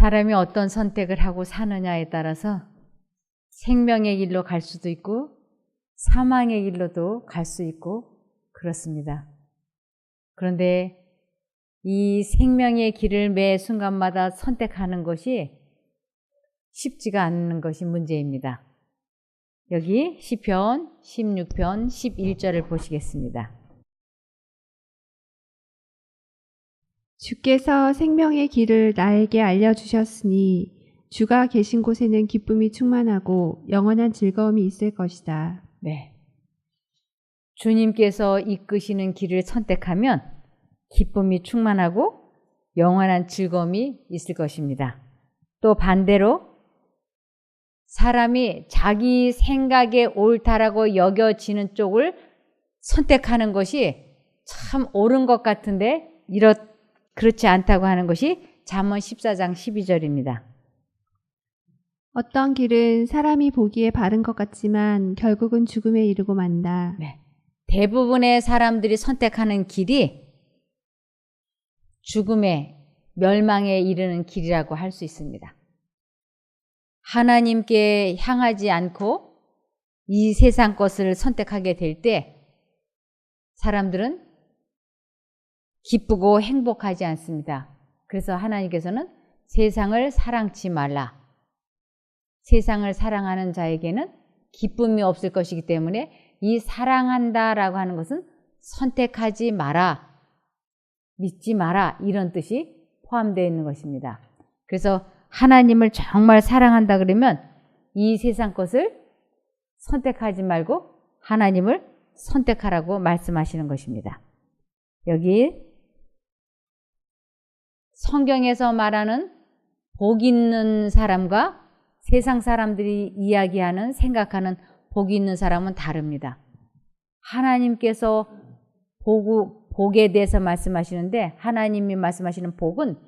사람이 어떤 선택을 하고 사느냐에 따라서 생명의 길로 갈 수도 있고 사망의 길로도 갈 수 있고 그렇습니다. 그런데 이 생명의 길을 매 순간마다 선택하는 것이 쉽지가 않는 것이 문제입니다. 여기 시편 16편 11절을 보시겠습니다. 주께서 생명의 길을 나에게 알려주셨으니 주가 계신 곳에는 기쁨이 충만하고 영원한 즐거움이 있을 것이다. 네. 주님께서 이끄시는 길을 선택하면 기쁨이 충만하고 영원한 즐거움이 있을 것입니다. 또 반대로 사람이 자기 생각에 옳다라고 여겨지는 쪽을 선택하는 것이 참 옳은 것 같은데 그렇지 않다고 하는 것이 잠언 14장 12절입니다. 어떤 길은 사람이 보기에 바른 것 같지만 결국은 죽음에 이르고 만다. 네. 대부분의 사람들이 선택하는 길이 죽음에 멸망에 이르는 길이라고 할 수 있습니다. 하나님께 향하지 않고 이 세상 것을 선택하게 될 때 사람들은 기쁘고 행복하지 않습니다. 그래서 하나님께서는 세상을 사랑치 말라. 세상을 사랑하는 자에게는 기쁨이 없을 것이기 때문에 이 사랑한다라고 하는 것은 선택하지 마라, 믿지 마라 이런 뜻이 포함되어 있는 것입니다. 그래서 하나님을 정말 사랑한다 그러면 이 세상 것을 선택하지 말고 하나님을 선택하라고 말씀하시는 것입니다. 여기 성경에서 말하는 복 있는 사람과 세상 사람들이 이야기하는 생각하는 복 있는 사람은 다릅니다. 하나님께서 복에 대해서 말씀하시는데 하나님이 말씀하시는 복은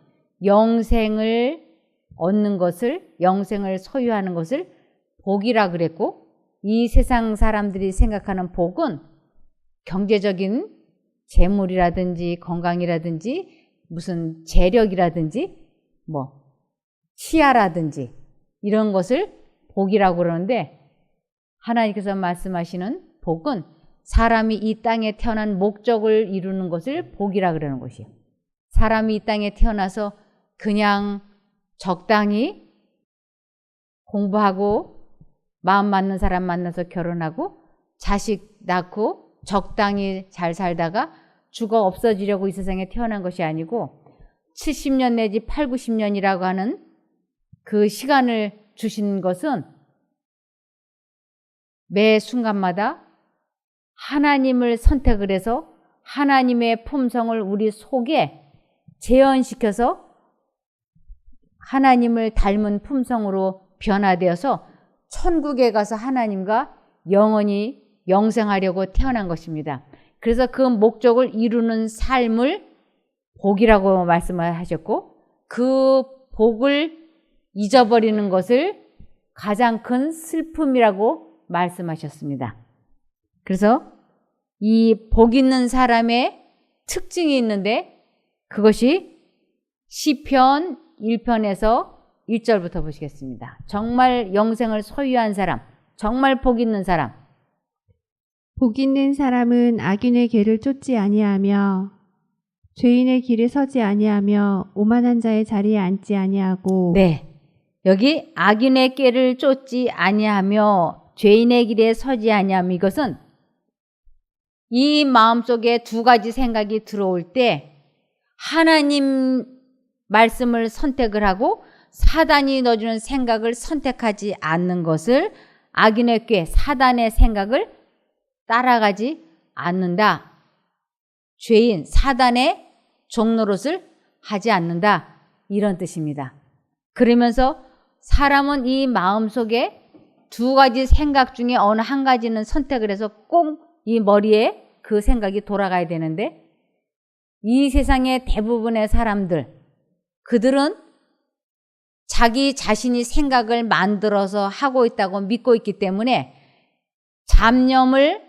영생을 얻는 것을, 영생을 소유하는 것을 복이라 그랬고, 이 세상 사람들이 생각하는 복은 경제적인 재물이라든지 건강이라든지 무슨 재력이라든지 치아라든지 이런 것을 복이라고 그러는데, 하나님께서 말씀하시는 복은 사람이 이 땅에 태어난 목적을 이루는 것을 복이라 그러는 것이에요. 사람이 이 땅에 태어나서 그냥 적당히 공부하고 마음 맞는 사람 만나서 결혼하고 자식 낳고 적당히 잘 살다가 죽어 없어지려고 이 세상에 태어난 것이 아니고 70년 내지 8, 90년이라고 하는 그 시간을 주신 것은 매 순간마다 하나님을 선택을 해서 하나님의 품성을 우리 속에 재현시켜서 하나님을 닮은 품성으로 변화되어서 천국에 가서 하나님과 영원히 영생하려고 태어난 것입니다. 그래서 그 목적을 이루는 삶을 복이라고 말씀을 하셨고, 그 복을 잊어버리는 것을 가장 큰 슬픔이라고 말씀하셨습니다. 그래서 이 복 있는 사람의 특징이 있는데 그것이 시편 1편에서 1절부터 보시겠습니다. 정말 영생을 소유한 사람, 정말 복 있는 사람. 복 있는 사람은 악인의 길을 쫓지 아니하며 죄인의 길에 서지 아니하며 오만한 자의 자리에 앉지 아니하고. 네, 여기 악인의 길을 쫓지 아니하며 죄인의 길에 서지 아니하며, 이것은 이 마음속에 두 가지 생각이 들어올 때 하나님 말씀을 선택을 하고 사단이 넣어주는 생각을 선택하지 않는 것을, 악인의 꾀, 사단의 생각을 따라가지 않는다. 죄인, 사단의 종노릇을 하지 않는다. 이런 뜻입니다. 그러면서 사람은 이 마음속에 두 가지 생각 중에 어느 한 가지는 선택을 해서 꼭 이 머리에 그 생각이 돌아가야 되는데, 이 세상의 대부분의 사람들, 그들은 자기 자신이 생각을 만들어서 하고 있다고 믿고 있기 때문에 잡념을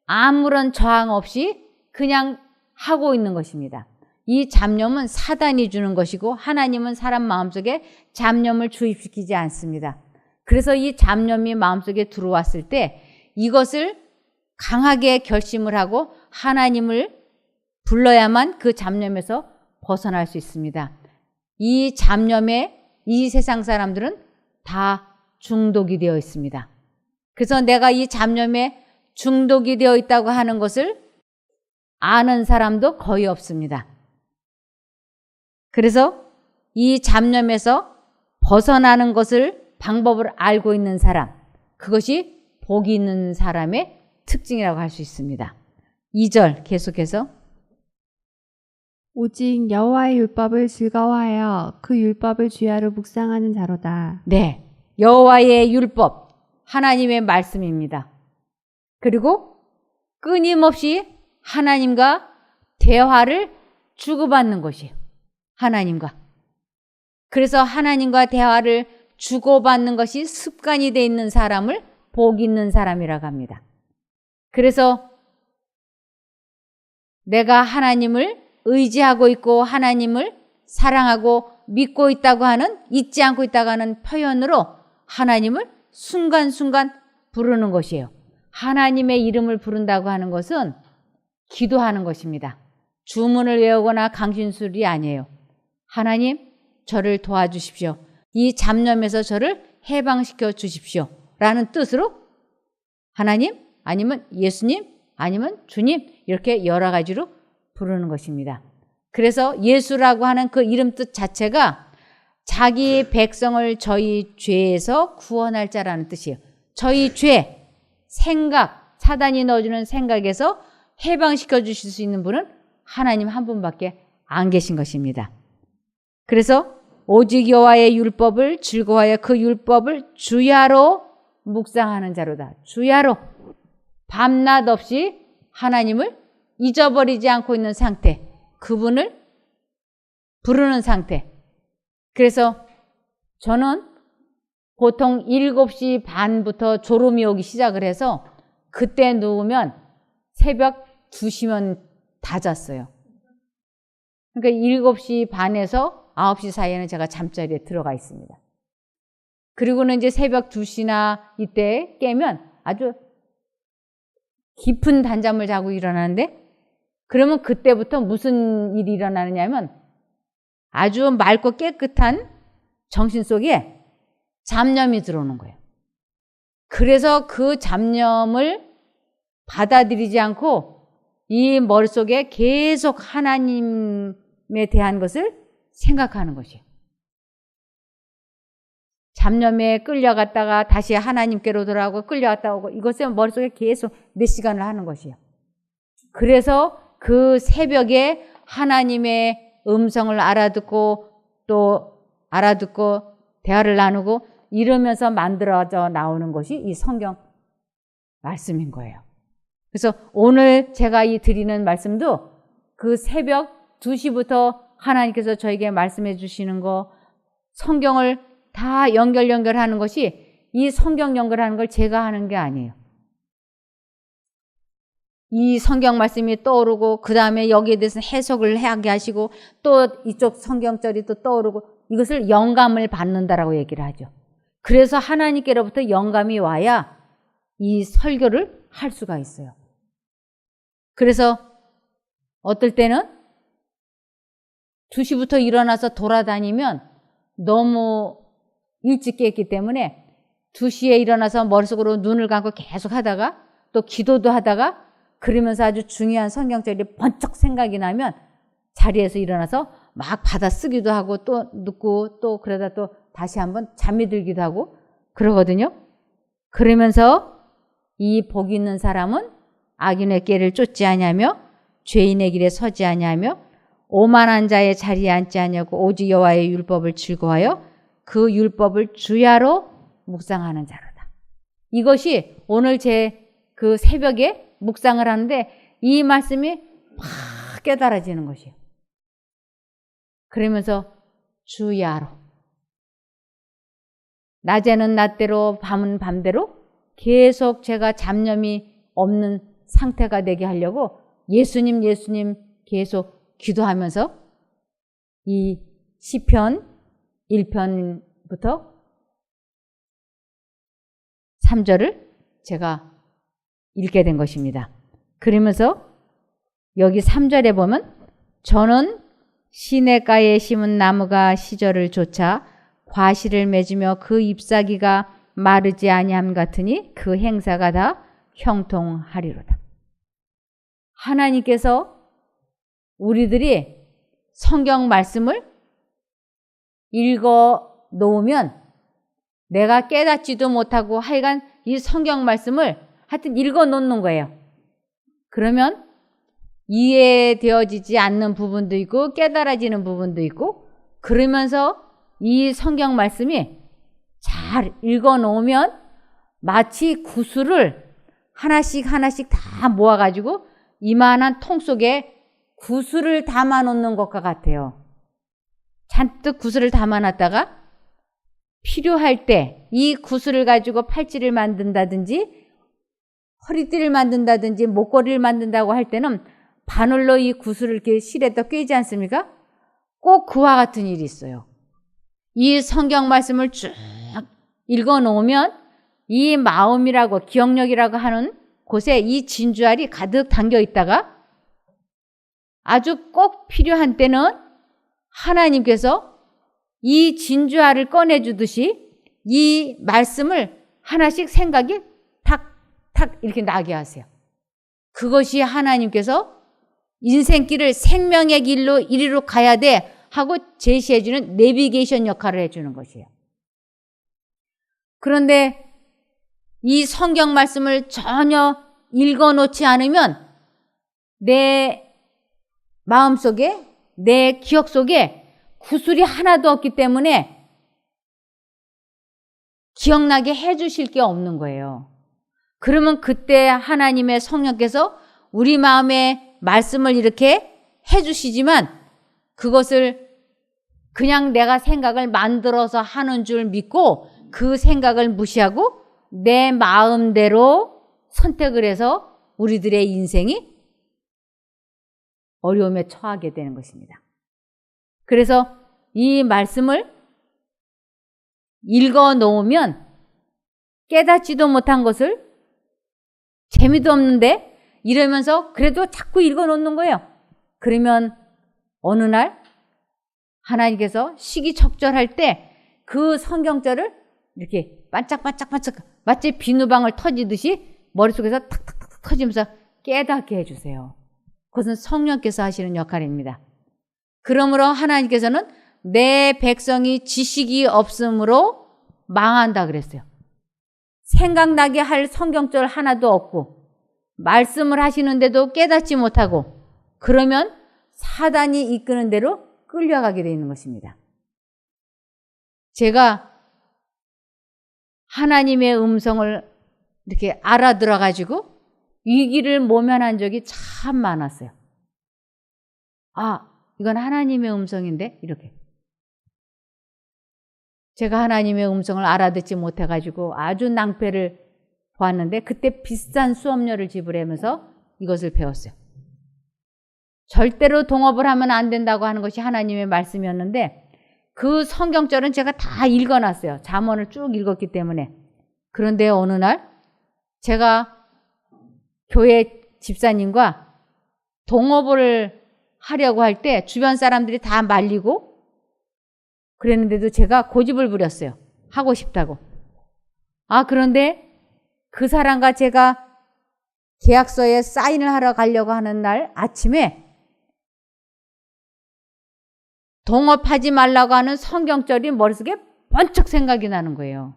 아무런 저항 없이 그냥 하고 있는 것입니다. 이 잡념은 사단이 주는 것이고 하나님은 사람 마음속에 잡념을 주입시키지 않습니다. 그래서 이 잡념이 마음속에 들어왔을 때 이것을 강하게 결심을 하고 하나님을 불러야만 그 잡념에서 벗어날 수 있습니다. 이 잡념에 이 세상 사람들은 다 중독이 되어 있습니다. 그래서 내가 이 잡념에 중독이 되어 있다고 하는 것을 아는 사람도 거의 없습니다. 그래서 이 잡념에서 벗어나는 것을 방법을 알고 있는 사람, 그것이 복이 있는 사람의 특징이라고 할 수 있습니다. 2절 계속해서 오직 여호와의 율법을 즐거워하여 그 율법을 주야로 묵상하는 자로다. 네, 여호와의 율법, 하나님의 말씀입니다. 그리고 끊임없이 하나님과 대화를 주고받는 것이에요. 하나님과. 그래서 하나님과 대화를 주고받는 것이 습관이 되어 있는 사람을 복 있는 사람이라고 합니다. 그래서 내가 하나님을 의지하고 있고 하나님을 사랑하고 믿고 있다고 하는, 잊지 않고 있다고 하는 표현으로 하나님을 순간순간 부르는 것이에요. 하나님의 이름을 부른다고 하는 것은 기도하는 것입니다. 주문을 외우거나 강신술이 아니에요. 하나님, 저를 도와주십시오. 이 잡념에서 저를 해방시켜 주십시오. 라는 뜻으로 하나님, 아니면 예수님, 아니면 주님, 이렇게 여러 가지로 부르는 것입니다. 그래서 예수라고 하는 그 이름 뜻 자체가 자기 백성을 저희 죄에서 구원할 자라는 뜻이에요. 저희 죄, 생각, 사단이 넣어주는 생각에서 해방시켜 주실 수 있는 분은 하나님 한 분밖에 안 계신 것입니다. 그래서 오직 여호와의 율법을 즐거워하여 그 율법을 주야로 묵상하는 자로다. 주야로 밤낮 없이 하나님을 잊어버리지 않고 있는 상태, 그분을 부르는 상태. 그래서 저는 보통 7시 반부터 졸음이 오기 시작을 해서 그때 누우면 새벽 2시면 다 잤어요. 그러니까 7시 반에서 9시 사이에는 제가 잠자리에 들어가 있습니다. 그리고는 이제 새벽 2시나 이때 깨면 아주 깊은 단잠을 자고 일어나는데, 그러면 그때부터 무슨 일이 일어나느냐면 아주 맑고 깨끗한 정신 속에 잡념이 들어오는 거예요. 그래서 그 잡념을 받아들이지 않고 이 머릿속에 계속 하나님에 대한 것을 생각하는 것이에요. 잡념에 끌려갔다가 다시 하나님께로 돌아오고 끌려갔다 오고, 이것을 머릿속에 계속 몇 시간을 하는 것이에요. 그래서 그 새벽에 하나님의 음성을 알아듣고 또 알아듣고 대화를 나누고 이러면서 만들어져 나오는 것이 이 성경 말씀인 거예요. 그래서 오늘 제가 이 드리는 말씀도 그 새벽 2시부터 하나님께서 저에게 말씀해 주시는 거, 성경을 다 연결하는 것이, 이 성경 연결하는 걸 제가 하는 게 아니에요. 이 성경 말씀이 떠오르고 그 다음에 여기에 대해서 해석을 하게 하시고 또 이쪽 성경절이 또 떠오르고, 이것을 영감을 받는다라고 얘기를 하죠. 그래서 하나님께로부터 영감이 와야 이 설교를 할 수가 있어요. 그래서 어떨 때는 2시부터 일어나서 돌아다니면 너무 일찍 깼기 때문에 2시에 일어나서 머릿속으로 눈을 감고 계속 하다가 또 기도도 하다가 그러면서 아주 중요한 성경절이 번쩍 생각이 나면 자리에서 일어나서 막 받아 쓰기도 하고 또 눕고 또 그러다 또 다시 한번 잠이 들기도 하고 그러거든요. 그러면서 이 복 있는 사람은 악인의 꾀를 쫓지 아니하며 죄인의 길에 서지 아니하며 오만한 자의 자리에 앉지 아니하고 오직 여호와의 율법을 즐거워하여 그 율법을 주야로 묵상하는 자로다. 이것이 오늘 제 그 새벽에 묵상을 하는데 이 말씀이 막 깨달아지는 것이에요. 그러면서 주야로, 낮에는 낮대로 밤은 밤대로 계속 제가 잡념이 없는 상태가 되게 하려고 예수님 계속 기도하면서 이 시편 1편부터 3절을 제가 읽게 된 것입니다. 그러면서 여기 3절에 보면 저는 시냇가에 심은 나무가 시절을 쫓아 과실을 맺으며 그 잎사귀가 마르지 아니함 같으니 그 행사가 다 형통하리로다. 하나님께서 우리들이 성경 말씀을 읽어 놓으면 내가 깨닫지도 못하고 하여간 이 성경 말씀을 하여튼 읽어 놓는 거예요. 그러면 이해되어지지 않는 부분도 있고 깨달아지는 부분도 있고, 그러면서 이 성경 말씀이 잘 읽어 놓으면 마치 구슬을 하나씩 다 모아가지고 이만한 통 속에 구슬을 담아 놓는 것과 같아요. 잔뜩 구슬을 담아 놨다가 필요할 때 이 구슬을 가지고 팔찌를 만든다든지 허리띠를 만든다든지 목걸이를 만든다고 할 때는 바늘로 이 구슬을 이렇게 실에다 꿰지 않습니까? 꼭 그와 같은 일이 있어요. 이 성경 말씀을 쭉 읽어 놓으면 이 마음이라고 기억력이라고 하는 곳에 이 진주알이 가득 담겨 있다가 아주 꼭 필요한 때는 하나님께서 이 진주알을 꺼내주듯이 이 말씀을 하나씩 생각이 탁탁 이렇게 나게 하세요. 그것이 하나님께서 인생길을 생명의 길로 이리로 가야 돼 하고 제시해주는 내비게이션 역할을 해주는 것이에요. 그런데 이 성경 말씀을 전혀 읽어놓지 않으면 내 마음속에, 내 기억 속에 구슬이 하나도 없기 때문에 기억나게 해주실 게 없는 거예요. 그러면 그때 하나님의 성령께서 우리 마음에 말씀을 이렇게 해주시지만 그것을 그냥 내가 생각을 만들어서 하는 줄 믿고 그 생각을 무시하고 내 마음대로 선택을 해서 우리들의 인생이 어려움에 처하게 되는 것입니다. 그래서 이 말씀을 읽어 놓으면 깨닫지도 못한 것을 재미도 없는데 이러면서 그래도 자꾸 읽어 놓는 거예요. 그러면 어느 날 하나님께서 시기적절할 때 그 성경절을 이렇게 반짝반짝반짝 마치 비누방울 터지듯이 머릿속에서 탁탁탁 터지면서 깨닫게 해주세요. 그것은 성령께서 하시는 역할입니다. 그러므로 하나님께서는 내 백성이 지식이 없으므로 망한다 그랬어요. 생각나게 할 성경절 하나도 없고 말씀을 하시는데도 깨닫지 못하고 그러면 사단이 이끄는 대로 끌려가게 되어 있는 것입니다. 제가 하나님의 음성을 이렇게 알아들어 가지고 위기를 모면한 적이 참 많았어요. 아, 이건 하나님의 음성인데 이렇게. 제가 하나님의 음성을 알아듣지 못해 가지고 아주 낭패를 보았는데 그때 비싼 수업료를 지불하면서 이것을 배웠어요. 절대로 동업을 하면 안 된다고 하는 것이 하나님의 말씀이었는데 그 성경절은 제가 다 읽어놨어요. 잠언을 쭉 읽었기 때문에. 그런데 어느 날 제가 교회 집사님과 동업을 하려고 할 때 주변 사람들이 다 말리고 그랬는데도 제가 고집을 부렸어요. 하고 싶다고. 아, 그런데 그 사람과 제가 계약서에 사인을 하러 가려고 하는 날 아침에 동업하지 말라고 하는 성경절이 머릿속에 번쩍 생각이 나는 거예요.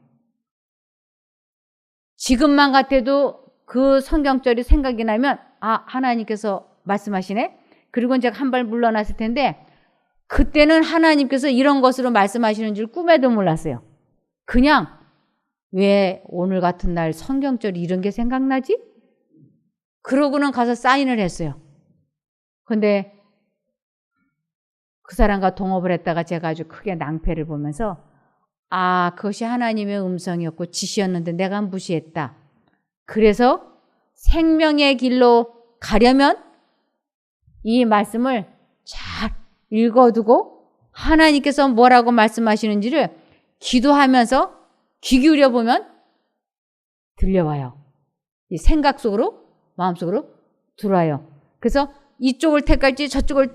지금만 같아도 그 성경절이 생각이 나면 아, 하나님께서 말씀하시네. 그리고 제가 한 발 물러났을 텐데 그때는 하나님께서 이런 것으로 말씀하시는 줄 꿈에도 몰랐어요. 그냥 왜 오늘 같은 날 성경절이 이런 게 생각나지? 그러고는 가서 사인을 했어요. 근데 그 사람과 동업을 했다가 제가 아주 크게 낭패를 보면서 아, 그것이 하나님의 음성이었고 지시였는데 내가 무시했다. 그래서 생명의 길로 가려면 이 말씀을 잘 읽어두고 하나님께서 뭐라고 말씀하시는지를 기도하면서 귀 기울여 보면 들려와요. 이 생각 속으로, 마음속으로 들어와요. 그래서 이쪽을 택할지 저쪽을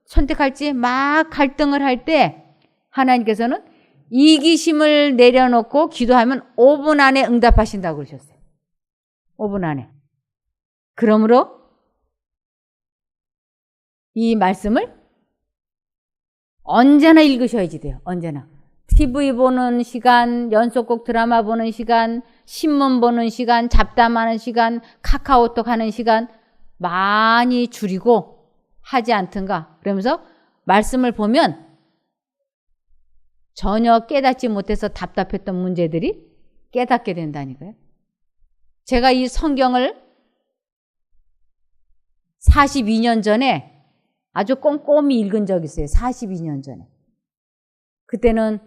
선택할지 막 갈등을 할 때 하나님께서는 이기심을 내려놓고 기도하면 5분 안에 응답하신다고 그러셨어요. 5분 안에. 그러므로 이 말씀을 언제나 읽으셔야지 돼요. 언제나. TV 보는 시간, 연속곡 드라마 보는 시간, 신문 보는 시간, 잡담하는 시간, 카카오톡 하는 시간 많이 줄이고 하지 않든가. 그러면서 말씀을 보면 전혀 깨닫지 못해서 답답했던 문제들이 깨닫게 된다니까요. 제가 이 성경을 42년 전에 아주 꼼꼼히 읽은 적이 있어요. 42년 전에. 그때는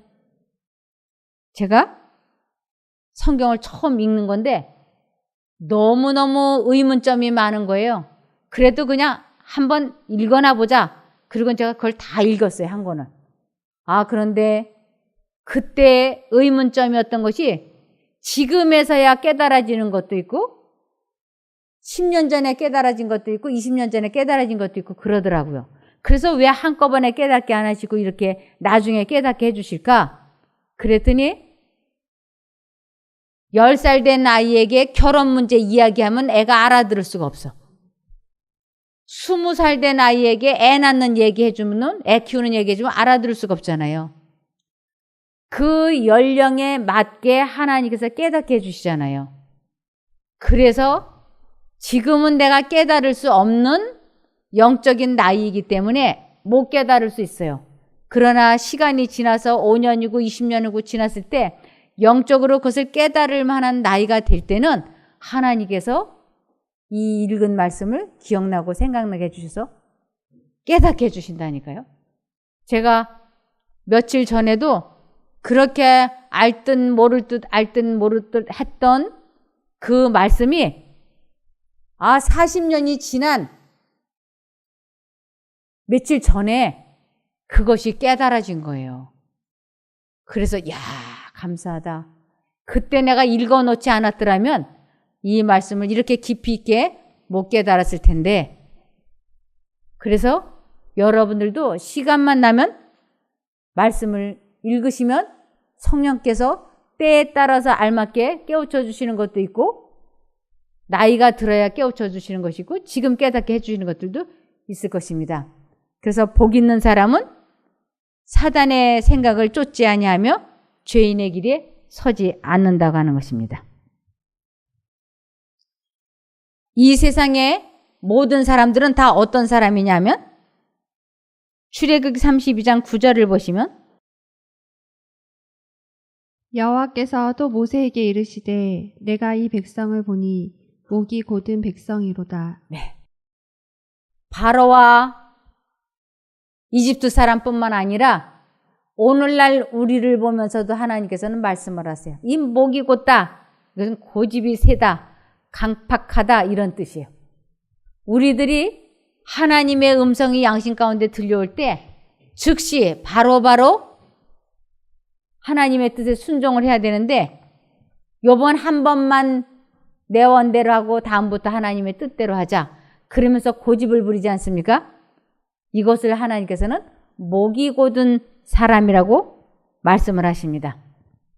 제가 성경을 처음 읽는 건데 너무너무 의문점이 많은 거예요. 그래도 그냥 한번 읽어나 보자. 그리고 제가 그걸 다 읽었어요. 한 권을. 그런데 그때 의문점이었던 것이 지금에서야 깨달아지는 것도 있고 10년 전에 깨달아진 것도 있고 20년 전에 깨달아진 것도 있고 그러더라고요. 그래서 왜 한꺼번에 깨닫게 안 하시고 이렇게 나중에 깨닫게 해주실까? 그랬더니 10살 된 아이에게 결혼 문제 이야기하면 애가 알아들을 수가 없어. 20살 된 아이에게 애 낳는 얘기해주면, 애 키우는 얘기해주면 알아들을 수가 없잖아요. 그 연령에 맞게 하나님께서 깨닫게 해주시잖아요. 그래서 지금은 내가 깨달을 수 없는 영적인 나이이기 때문에 못 깨달을 수 있어요. 그러나 시간이 지나서 5년이고 20년이고 지났을 때 영적으로 그것을 깨달을 만한 나이가 될 때는 하나님께서 이 읽은 말씀을 기억나고 생각나게 해주셔서 깨닫게 해주신다니까요. 제가 며칠 전에도 그렇게 알 듯 모를 듯 했던 그 말씀이 40년이 지난 며칠 전에 그것이 깨달아진 거예요. 그래서 감사하다. 그때 내가 읽어놓지 않았더라면 이 말씀을 이렇게 깊이 있게 못 깨달았을 텐데, 그래서 여러분들도 시간만 나면 말씀을 읽으시면 성령께서 때에 따라서 알맞게 깨우쳐 주시는 것도 있고 나이가 들어야 깨우쳐 주시는 것이고 지금 깨닫게 해주시는 것들도 있을 것입니다. 그래서 복 있는 사람은 사단의 생각을 쫓지 아니하며 죄인의 길에 서지 않는다고 하는 것입니다. 이 세상의 모든 사람들은 다 어떤 사람이냐면 출애굽기 32장 9절을 보시면 여호와께서 또 모세에게 이르시되 내가 이 백성을 보니 목이 곧은 백성이로다. 네. 바로와 이집트 사람뿐만 아니라 오늘날 우리를 보면서도 하나님께서는 말씀을 하세요. 이 목이 곧다. 이것은 고집이 세다, 강팍하다 이런 뜻이에요. 우리들이 하나님의 음성이 양심 가운데 들려올 때 즉시 바로바로 하나님의 뜻에 순종을 해야 되는데 요번 한 번만 내 원대로 하고 다음부터 하나님의 뜻대로 하자. 그러면서 고집을 부리지 않습니까? 이것을 하나님께서는 목이 곧은 사람이라고 말씀을 하십니다.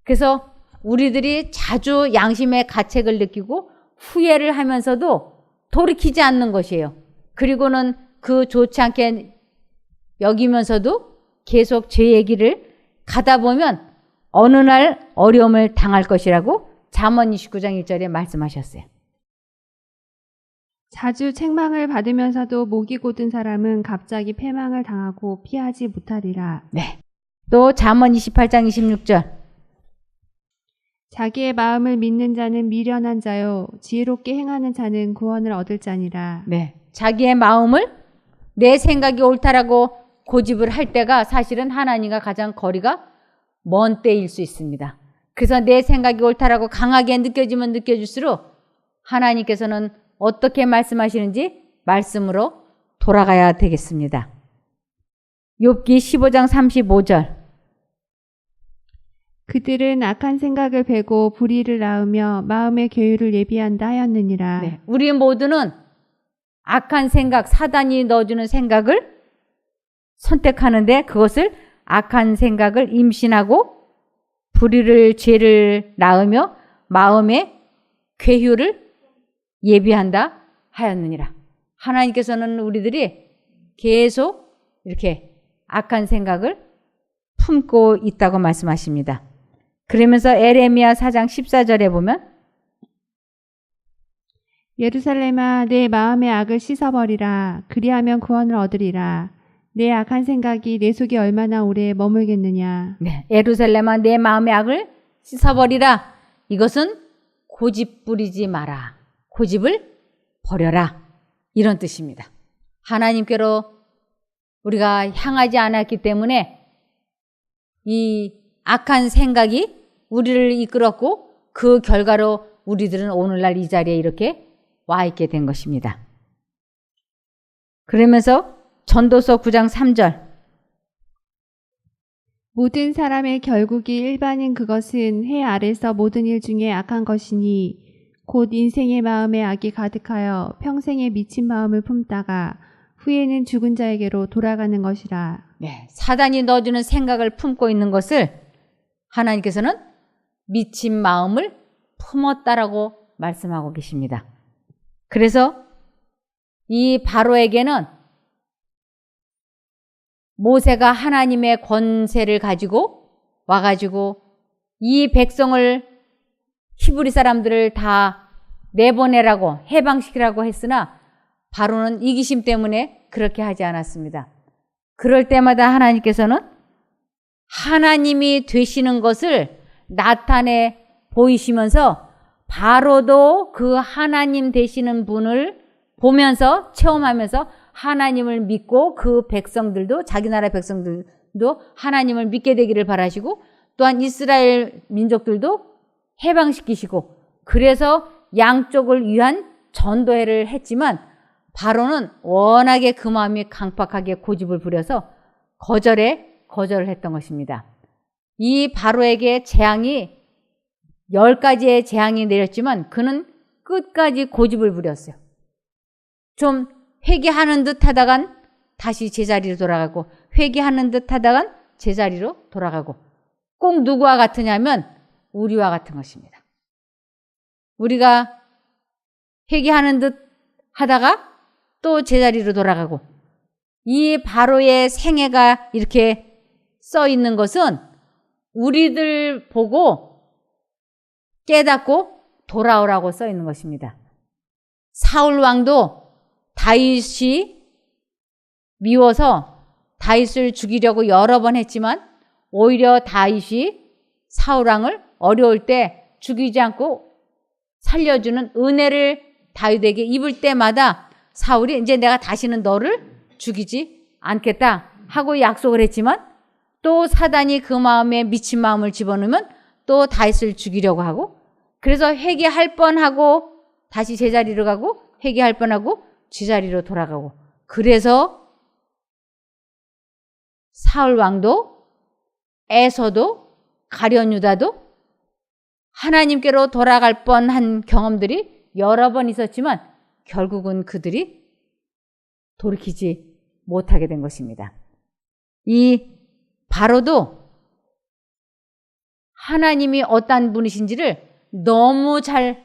그래서 우리들이 자주 양심의 가책을 느끼고 후회를 하면서도 돌이키지 않는 것이에요. 그리고는 그 좋지 않게 여기면서도 계속 죄의 길을 가다 보면 어느 날 어려움을 당할 것이라고 잠언 29장 1절에 말씀하셨어요. 자주 책망을 받으면서도 목이 곧은 사람은 갑자기 패망을 당하고 피하지 못하리라. 네. 또 잠언 28장 26절. 자기의 마음을 믿는 자는 미련한 자요 지혜롭게 행하는 자는 구원을 얻을 자니라. 네. 자기의 마음을 내 생각이 옳다라고 고집을 할 때가 사실은 하나님과 가장 거리가 먼 때일 수 있습니다. 그래서 내 생각이 옳다라고 강하게 느껴지면 느껴질수록 하나님께서는 어떻게 말씀하시는지 말씀으로 돌아가야 되겠습니다. 욥기 15장 35절. 그들은 악한 생각을 베고 불의를 낳으며 마음의 계율을 예비한다 하였느니라. 네, 우리 모두는 악한 생각, 사단이 넣어주는 생각을 선택하는데 그것을 악한 생각을 임신하고 불의를 죄를 낳으며 마음의 괴휴를 예비한다 하였느니라. 하나님께서는 우리들이 계속 이렇게 악한 생각을 품고 있다고 말씀하십니다. 그러면서 에레미야 4장 14절에 보면 예루살렘아 내 마음의 악을 씻어버리라. 그리하면 구원을 얻으리라. 내 악한 생각이 내 속에 얼마나 오래 머물겠느냐. 네, 예루살렘아 내 마음의 악을 씻어버리라. 이것은 고집 부리지 마라. 고집을 버려라. 이런 뜻입니다. 하나님께로 우리가 향하지 않았기 때문에 이 악한 생각이 우리를 이끌었고 그 결과로 우리들은 오늘날 이 자리에 이렇게 와 있게 된 것입니다. 그러면서 전도서 9장 3절. 모든 사람의 결국이 일반인 그것은 해 아래서 모든 일 중에 악한 것이니 곧 인생의 마음에 악이 가득하여 평생에 미친 마음을 품다가 후에는 죽은 자에게로 돌아가는 것이라. 네, 사단이 넣어주는 생각을 품고 있는 것을 하나님께서는 미친 마음을 품었다라고 말씀하고 계십니다. 그래서 이 바로에게는 모세가 하나님의 권세를 가지고 와가지고 이 백성을 히브리 사람들을 다 내보내라고 해방시키라고 했으나 바로는 이기심 때문에 그렇게 하지 않았습니다. 그럴 때마다 하나님께서는 하나님이 되시는 것을 나타내 보이시면서 바로도 그 하나님 되시는 분을 보면서 체험하면서 하나님을 믿고 그 백성들도 자기 나라 백성들도 하나님을 믿게 되기를 바라시고 또한 이스라엘 민족들도 해방시키시고 그래서 양쪽을 위한 전도회를 했지만 바로는 워낙에 그 마음이 강팍하게 고집을 부려서 거절을 했던 것입니다. 이 바로에게 재앙이 10가지의 재앙이 내렸지만 그는 끝까지 고집을 부렸어요. 좀 회개하는 듯 하다간 다시 제자리로 돌아가고 회개하는 듯 하다간 제자리로 돌아가고 꼭 누구와 같으냐면 우리와 같은 것입니다. 우리가 회개하는 듯 하다가 또 제자리로 돌아가고 이 바로의 생애가 이렇게 써 있는 것은 우리들 보고 깨닫고 돌아오라고 써 있는 것입니다. 사울 왕도 다윗이 미워서 다윗을 죽이려고 여러 번 했지만 오히려 다윗이 사울 왕을 어려울 때 죽이지 않고 살려주는 은혜를 다윗에게 입을 때마다 사울이 이제 내가 다시는 너를 죽이지 않겠다 하고 약속을 했지만 또 사단이 그 마음에 미친 마음을 집어넣으면 또 다윗을 죽이려고 하고 그래서 회개할 뻔하고 다시 제자리로 가고 회개할 뻔하고 제자리로 돌아가고 그래서 사울 왕도 에서도 가룟 유다도 하나님께로 돌아갈 뻔한 경험들이 여러 번 있었지만 결국은 그들이 돌이키지 못하게 된 것입니다. 이 바로도 하나님이 어떤 분이신지를 너무 잘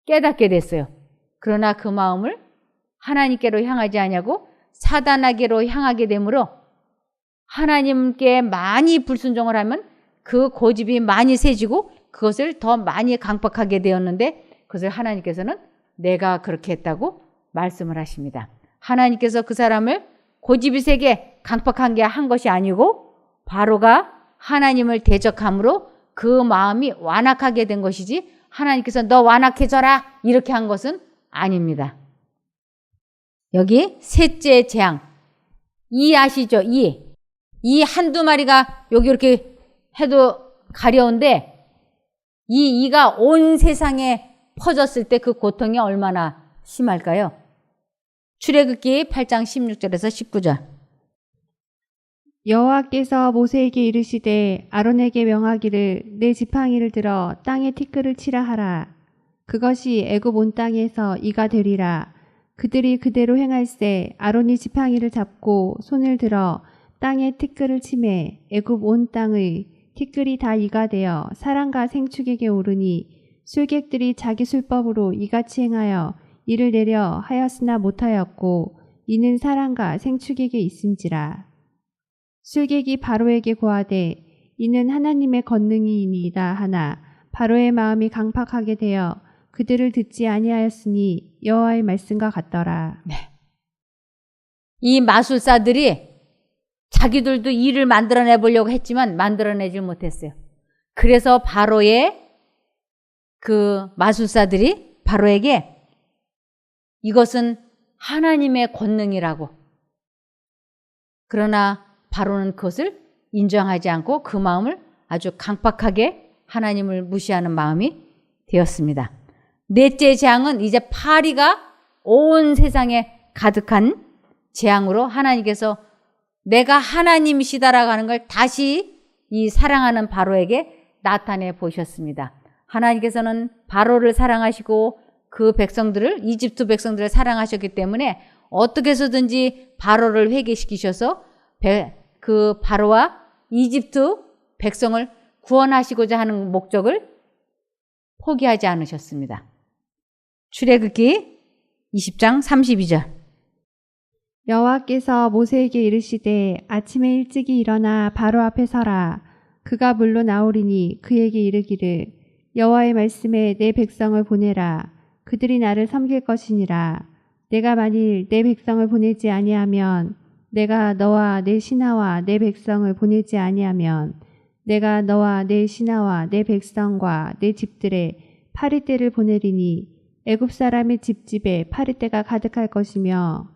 깨닫게 됐어요. 그러나 그 마음을 하나님께로 향하지 아니하고 사단에게로 향하게 되므로 하나님께 많이 불순종을 하면 그 고집이 많이 세지고 그것을 더 많이 강박하게 되었는데 그것을 하나님께서는 내가 그렇게 했다고 말씀을 하십니다. 하나님께서 그 사람을 고집이 세게 강박한 게 한 것이 아니고 바로가 하나님을 대적함으로 그 마음이 완악하게 된 것이지 하나님께서 너 완악해져라 이렇게 한 것은 아닙니다. 여기 셋째 재앙 이 아시죠? 이 한두 마리가 여기 이렇게 해도 가려운데 이 이가 온 세상에 퍼졌을 때 그 고통이 얼마나 심할까요? 출애굽기 8장 16절에서 19절 여호와께서 모세에게 이르시되 아론에게 명하기를 내 지팡이를 들어 땅에 티끌을 치라 하라. 그것이 애굽 온 땅에서 이가 되리라. 그들이 그대로 행할세 아론이 지팡이를 잡고 손을 들어 땅에 티끌을 치매 애굽 온 땅의 티끌이 다 이가 되어 사람과 생축에게 오르니 술객들이 자기 술법으로 이같이 행하여 이를 내려 하였으나 못하였고 이는 사람과 생축에게 있음지라. 술객이 바로에게 고하되 이는 하나님의 권능이니이다 하나 바로의 마음이 강팍하게 되어 그들을 듣지 아니하였으니 여호와의 말씀과 같더라. 네. 이 마술사들이 자기들도 일을 만들어내 보려고 했지만 만들어내질 못했어요. 그래서 바로의 그 마술사들이 바로에게 이것은 하나님의 권능이라고. 그러나 바로는 그것을 인정하지 않고 그 마음을 아주 강팍하게 하나님을 무시하는 마음이 되었습니다. 넷째 재앙은 이제 파리가 온 세상에 가득한 재앙으로 하나님께서 내가 하나님이시다라고 하는 걸 다시 이 사랑하는 바로에게 나타내 보셨습니다. 하나님께서는 바로를 사랑하시고 그 백성들을 이집트 백성들을 사랑하셨기 때문에 어떻게 해서든지 바로를 회개시키셔서 그 바로와 이집트 백성을 구원하시고자 하는 목적을 포기하지 않으셨습니다. 출애굽기 20장 32절. 여호와께서 모세에게 이르시되 아침에 일찍이 일어나 바로 앞에 서라. 그가 물로 나오리니 그에게 이르기를 여호와의 말씀에 내 백성을 보내라. 그들이 나를 섬길 것이니라. 내가 만일 내 백성을 보내지 아니하면 내가 너와 내 신하와 내 백성을 보내지 아니하면 내가 너와 내 신하와 내 백성과 내 집들에 파리떼를 보내리니 애굽 사람의 집집에 파리떼가 가득할 것이며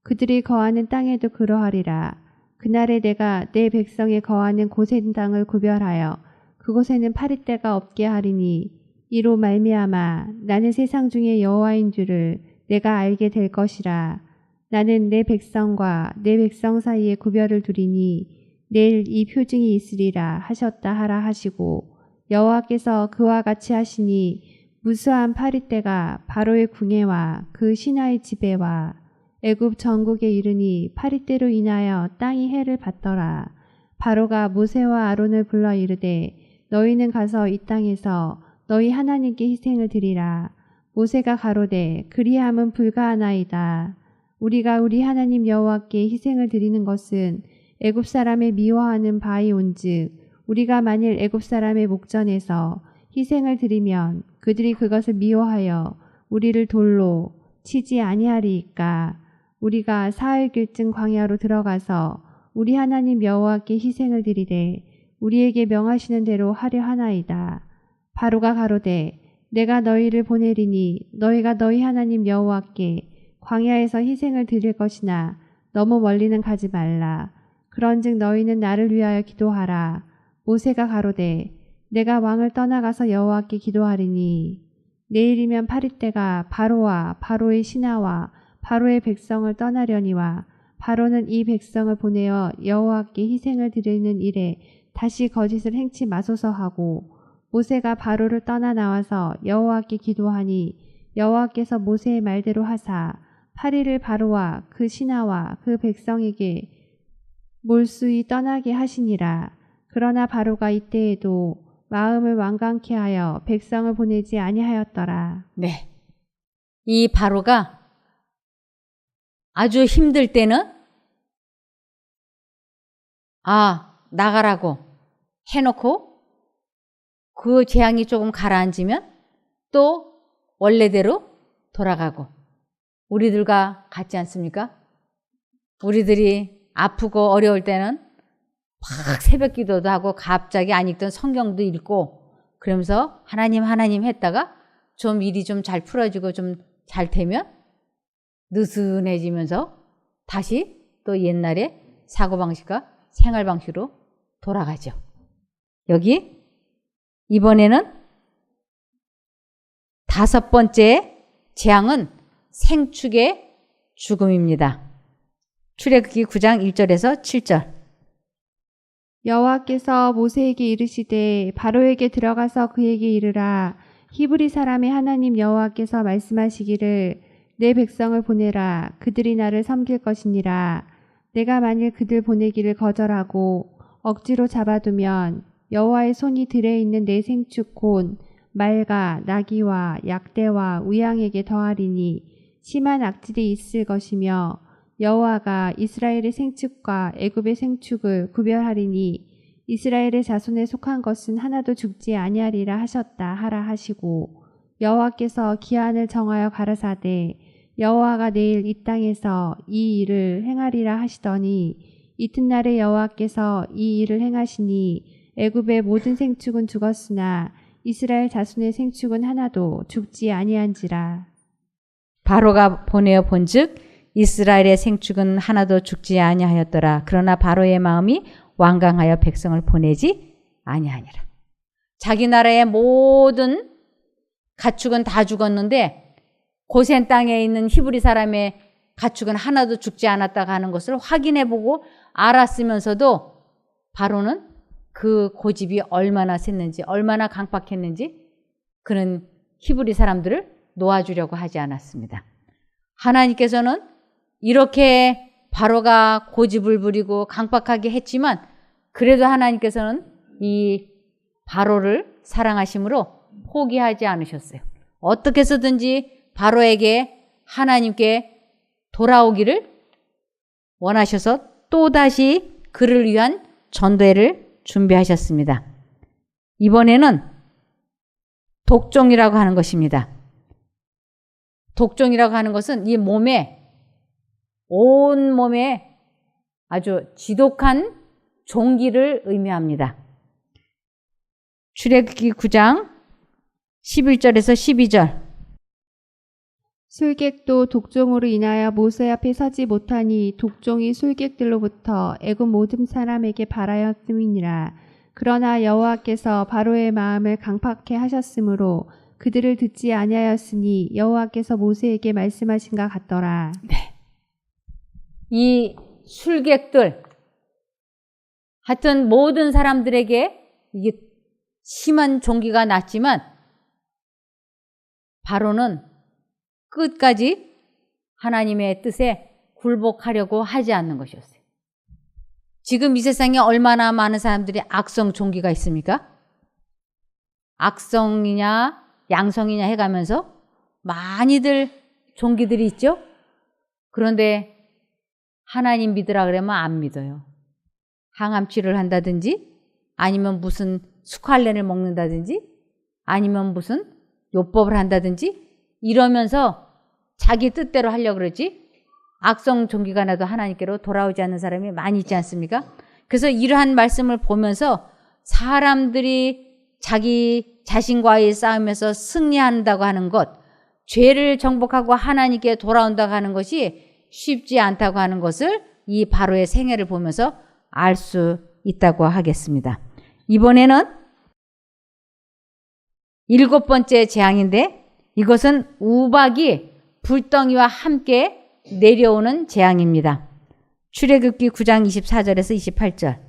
그들이 거하는 땅에도 그러하리라. 그날에 내가 내 백성이 거하는 고센 땅을 구별하여 그곳에는 파리떼가 없게 하리니 이로 말미암아 나는 세상 중에 여호와인 줄을 내가 알게 될 것이라. 나는 내 백성과 내 백성 사이에 구별을 두리니 내일 이 표징이 있으리라 하셨다 하라 하시고 여호와께서 그와 같이 하시니 무수한 파리떼가 바로의 궁예와 그 신하의 집에와 애굽 전국에 이르니 파리떼로 인하여 땅이 해를 받더라. 바로가 모세와 아론을 불러 이르되 너희는 가서 이 땅에서 너희 하나님께 희생을 드리라. 모세가 가로되 그리함은 불가하나이다. 우리가 우리 하나님 여호와께 희생을 드리는 것은 애굽 사람의 미워하는 바이 온즉 우리가 만일 애굽 사람의 목전에서 희생을 드리면 그들이 그것을 미워하여 우리를 돌로 치지 아니하리이까. 우리가 사흘길쯤 광야로 들어가서 우리 하나님 여호와께 희생을 드리되 우리에게 명하시는 대로 하려 하나이다. 바로가 가로되 내가 너희를 보내리니 너희가 너희 하나님 여호와께 광야에서 희생을 드릴 것이나 너무 멀리는 가지 말라. 그런즉 너희는 나를 위하여 기도하라. 모세가 가로되 내가 왕을 떠나가서 여호와께 기도하리니 내일이면 파리떼가 바로와 바로의 신하와 바로의 백성을 떠나려니와 바로는 이 백성을 보내어 여호와께 희생을 드리는 일에 다시 거짓을 행치 마소서 하고 모세가 바로를 떠나 나와서 여호와께 기도하니 여호와께서 모세의 말대로 하사 파리를 바로와 그 신하와 그 백성에게 몰수히 떠나게 하시니라. 그러나 바로가 이때에도 마음을 완강케 하여 백성을 보내지 아니하였더라. 네. 이 바로가 아주 힘들 때는 나가라고 해놓고 그 재앙이 조금 가라앉으면 또 원래대로 돌아가고 우리들과 같지 않습니까? 우리들이 아프고 어려울 때는 막 새벽 기도도 하고 갑자기 안 읽던 성경도 읽고 그러면서 하나님 했다가 좀 일이 좀 잘 풀어지고 좀 잘 되면 느슨해지면서 다시 또 옛날에 사고방식과 생활방식으로 돌아가죠. 여기 이번에는 5번째 재앙은 생축의 죽음입니다. 출애굽기 9장 1절에서 7절. 여호와께서 모세에게 이르시되 바로에게 들어가서 그에게 이르라. 히브리 사람의 하나님 여호와께서 말씀하시기를 내 백성을 보내라. 그들이 나를 섬길 것이니라. 내가 만일 그들 보내기를 거절하고 억지로 잡아두면 여호와의 손이 들에 있는 내 생축 곧 말과 나귀와 약대와 우양에게 더하리니 심한 악질이 있을 것이며 여호와가 이스라엘의 생축과 애굽의 생축을 구별하리니 이스라엘의 자손에 속한 것은 하나도 죽지 아니하리라 하셨다 하라 하시고 여호와께서 기한을 정하여 가라사대 여호와가 내일 이 땅에서 이 일을 행하리라 하시더니 이튿날에 여호와께서 이 일을 행하시니 애굽의 모든 생축은 죽었으나 이스라엘 자손의 생축은 하나도 죽지 아니한지라. 바로가 보내어 본즉 이스라엘의 생축은 하나도 죽지 아니하였더라. 그러나 바로의 마음이 완강하여 백성을 보내지 아니하니라. 자기 나라의 모든 가축은 다 죽었는데 고센 땅에 있는 히브리 사람의 가축은 하나도 죽지 않았다고 하는 것을 확인해보고 알았으면서도 바로는 그 고집이 얼마나 셌는지 얼마나 강박했는지 그는 히브리 사람들을 놓아주려고 하지 않았습니다. 하나님께서는 이렇게 바로가 고집을 부리고 강박하게 했지만 그래도 하나님께서는 이 바로를 사랑하심으로 포기하지 않으셨어요. 어떻게 해서든지 바로에게 하나님께 돌아오기를 원하셔서 또다시 그를 위한 전대를 준비하셨습니다. 이번에는 독종이라고 하는 것입니다. 독종이라고 하는 것은 이 몸에 온 몸에 아주 지독한 종기를 의미합니다. 출애굽기 9장 11절에서 12절 술객도 독종으로 인하여 모세 앞에 서지 못하니 독종이 술객들로부터 애굽 모든 사람에게 발하였음이니라. 그러나 여호와께서 바로의 마음을 강팍해 하셨으므로 그들을 듣지 아니하였으니 여호와께서 모세에게 말씀하신가 같더라. 네. 이 술객들 하여튼 모든 사람들에게 이게 심한 종기가 났지만 바로는 끝까지 하나님의 뜻에 굴복하려고 하지 않는 것이었어요. 지금 이 세상에 얼마나 많은 사람들이 악성 종기가 있습니까? 악성이냐 양성이냐 해가면서 많이들 종기들이 있죠? 그런데 하나님 믿으라 그러면 안 믿어요. 항암 치료를 한다든지 아니면 무슨 스칼렌을 먹는다든지 아니면 무슨 요법을 한다든지 이러면서 자기 뜻대로 하려고 그러지 악성 종기가 나도 하나님께로 돌아오지 않는 사람이 많이 있지 않습니까? 그래서 이러한 말씀을 보면서 사람들이 자기 자신과의 싸움에서 승리한다고 하는 것, 죄를 정복하고 하나님께 돌아온다고 하는 것이 쉽지 않다고 하는 것을 이 바로의 생애를 보면서 알 수 있다고 하겠습니다. 이번에는 7번째 재앙인데 이것은 우박이 불덩이와 함께 내려오는 재앙입니다. 출애굽기 9장 24절에서 28절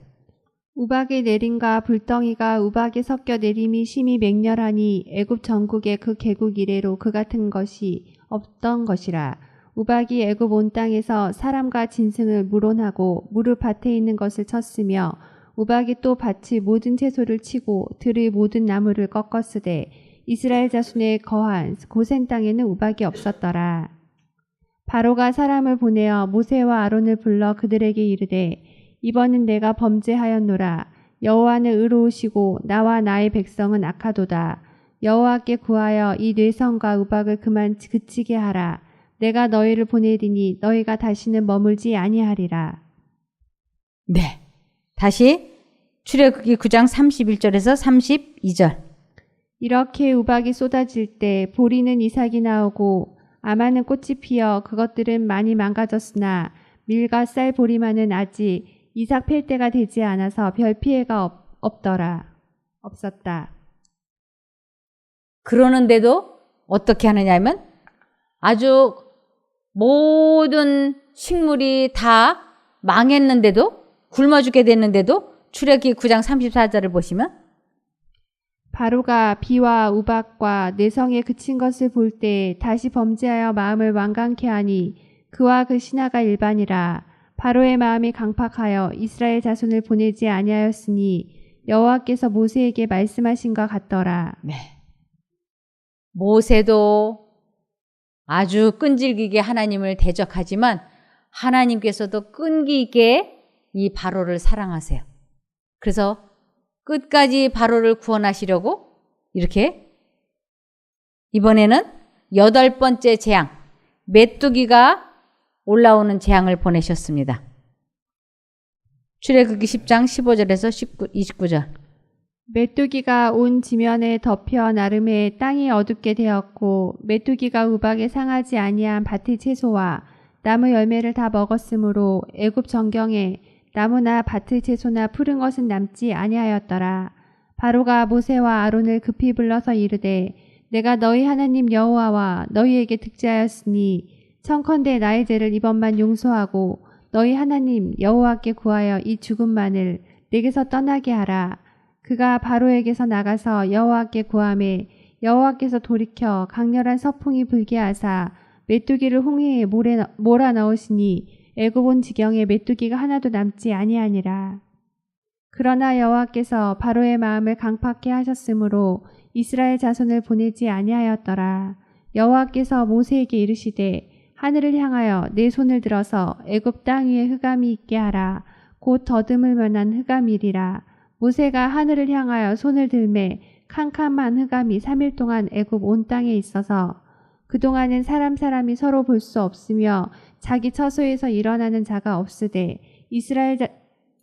우박이 내림과 불덩이가 우박에 섞여 내림이 심히 맹렬하니 애굽 전국에 그 개국 이래로 그 같은 것이 없던 것이라. 우박이 애굽 온 땅에서 사람과 진승을 물온하고 무릇 밭에 있는 것을 쳤으며 우박이 또 밭의 모든 채소를 치고 들의 모든 나무를 꺾었으되 이스라엘 자손에 거한 고센 땅에는 우박이 없었더라. 바로가 사람을 보내어 모세와 아론을 불러 그들에게 이르되 이번은 내가 범죄하였노라. 여호와는 의로우시고 나와 나의 백성은 악하도다. 여호와께 구하여 이 뇌성과 우박을 그만 그치게 하라. 내가 너희를 보내리니 너희가 다시는 머물지 아니하리라. 네. 다시 출애굽기 9장 31절에서 32절 이렇게 우박이 쏟아질 때 보리는 이삭이 나오고 아마는 꽃이 피어 그것들은 많이 망가졌으나 밀과 쌀 보리만은 아직 이삭 팰 때가 되지 않아서 별 피해가 없었다. 그러는데도 어떻게 하느냐 하면 아주 모든 식물이 다 망했는데도 굶어 죽게 됐는데도 출애굽기 9장 34절을 보시면 바로가 비와 우박과 내성에 그친 것을 볼 때 다시 범죄하여 마음을 완강케 하니 그와 그 신하가 일반이라. 바로의 마음이 강팍하여 이스라엘 자손을 보내지 아니하였으니 여호와께서 모세에게 말씀하신과 같더라. 네. 모세도 아주 끈질기게 하나님을 대적하지만 하나님께서도 끈기 있게 이 바로를 사랑하세요. 그래서 끝까지 바로를 구원하시려고 이렇게 이번에는 8번째 재앙, 메뚜기가 올라오는 재앙을 보내셨습니다. 출애굽기 10장 15절에서 29절. 메뚜기가 온 지면에 덮여 나름에 땅이 어둡게 되었고 메뚜기가 우박에 상하지 아니한 밭의 채소와 나무 열매를 다 먹었으므로 애굽 전경에 나무나 밭의 채소나 푸른 것은 남지 아니하였더라. 바로가 모세와 아론을 급히 불러서 이르되 내가 너희 하나님 여호와와 너희에게 득죄하였으니 청컨대 나의 죄를 이번만 용서하고 너희 하나님 여호와께 구하여 이 죽음만을 내게서 떠나게 하라. 그가 바로에게서 나가서 여호와께 구하매 여호와께서 돌이켜 강렬한 서풍이 불게 하사 메뚜기를 홍해에 몰아 넣으시니 애굽 온 지경에 메뚜기가 하나도 남지 아니하니라. 그러나 여호와께서 바로의 마음을 강팍케 하셨으므로 이스라엘 자손을 보내지 아니하였더라. 여호와께서 모세에게 이르시되 하늘을 향하여 내 손을 들어서 애굽 땅 위에 흑암이 있게 하라. 곧 더듬을 만한 흑암이리라. 모세가 하늘을 향하여 손을 들매 캄캄한 흑암이 3일 동안 애굽 온 땅에 있어서 그동안은 사람이 서로 볼 수 없으며 자기 처소에서 일어나는 자가 없으되 이스라엘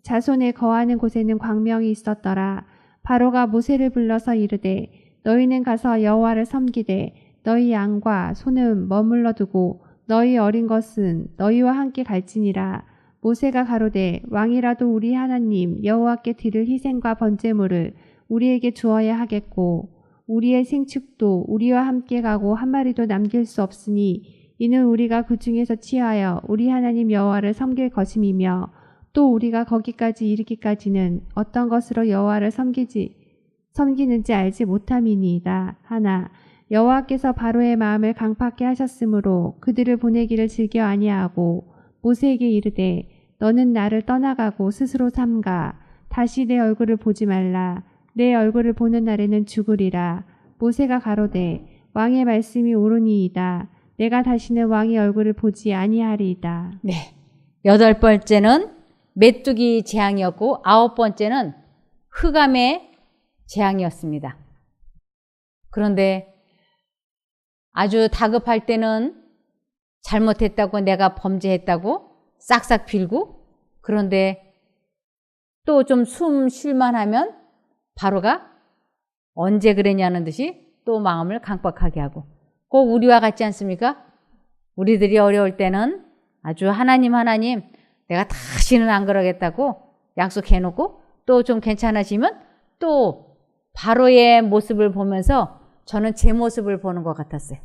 자손에 거하는 곳에는 광명이 있었더라. 바로가 모세를 불러서 이르되 너희는 가서 여호와를 섬기되 너희 양과 소는 머물러 두고 너희 어린 것은 너희와 함께 갈지니라. 모세가 가로되 왕이라도 우리 하나님 여호와께 드릴 희생과 번제물을 우리에게 주어야 하겠고 우리의 생축도 우리와 함께 가고 한 마리도 남길 수 없으니 이는 우리가 그 중에서 취하여 우리 하나님 여호와를 섬길 것임이며 또 우리가 거기까지 이르기까지는 어떤 것으로 여호와를 섬기는지 알지 못함이니이다 하나 여호와께서 바로의 마음을 강팍케 하셨으므로 그들을 보내기를 즐겨 아니하고 모세에게 이르되 너는 나를 떠나가고 스스로 삼가 다시 내 얼굴을 보지 말라. 내 얼굴을 보는 날에는 죽으리라. 모세가 가로되 왕의 말씀이 옳으니이다. 내가 다시는 왕의 얼굴을 보지 아니하리이다. 네. 8번째는 메뚜기 재앙이었고 9번째는 흑암의 재앙이었습니다. 그런데 아주 다급할 때는 잘못했다고 내가 범죄했다고 싹싹 빌고 그런데 또 좀 숨 쉴만 하면 바로가 언제 그랬냐는 듯이 또 마음을 강박하게 하고 꼭 우리와 같지 않습니까? 우리들이 어려울 때는 아주 하나님 내가 다시는 안 그러겠다고 약속해놓고 또 좀 괜찮아지면 또 바로의 모습을 보면서 저는 제 모습을 보는 것 같았어요.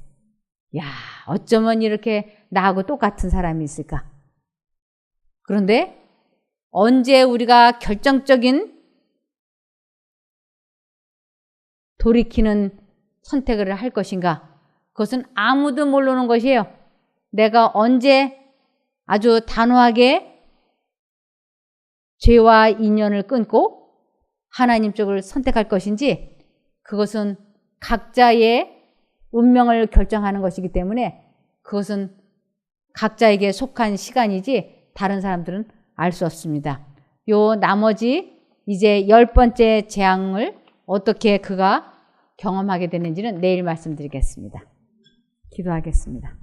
야, 어쩌면 이렇게 나하고 똑같은 사람이 있을까? 그런데 언제 우리가 결정적인 돌이키는 선택을 할 것인가? 그것은 아무도 모르는 것이에요. 내가 언제 아주 단호하게 죄와 인연을 끊고 하나님 쪽을 선택할 것인지 그것은 각자의 운명을 결정하는 것이기 때문에 그것은 각자에게 속한 시간이지 다른 사람들은 알 수 없습니다. 요 나머지 이제 10번째 재앙을 어떻게 그가 경험하게 되는지는 내일 말씀드리겠습니다. 기도하겠습니다.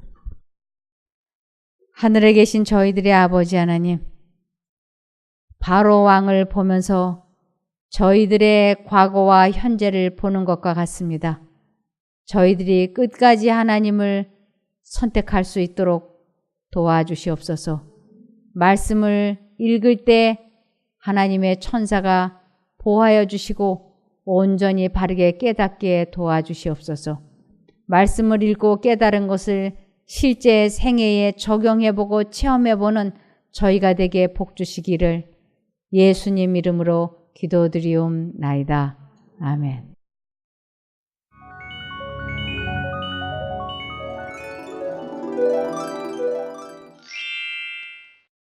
하늘에 계신 저희들의 아버지 하나님, 바로 왕을 보면서 저희들의 과거와 현재를 보는 것과 같습니다. 저희들이 끝까지 하나님을 선택할 수 있도록 도와주시옵소서. 말씀을 읽을 때 하나님의 천사가 보호하여 주시고 온전히 바르게 깨닫게 도와주시옵소서. 말씀을 읽고 깨달은 것을 실제 생애에 적용해보고 체험해보는 저희가 되게 복 주시기를 예수님 이름으로 기도드리옵나이다. 아멘.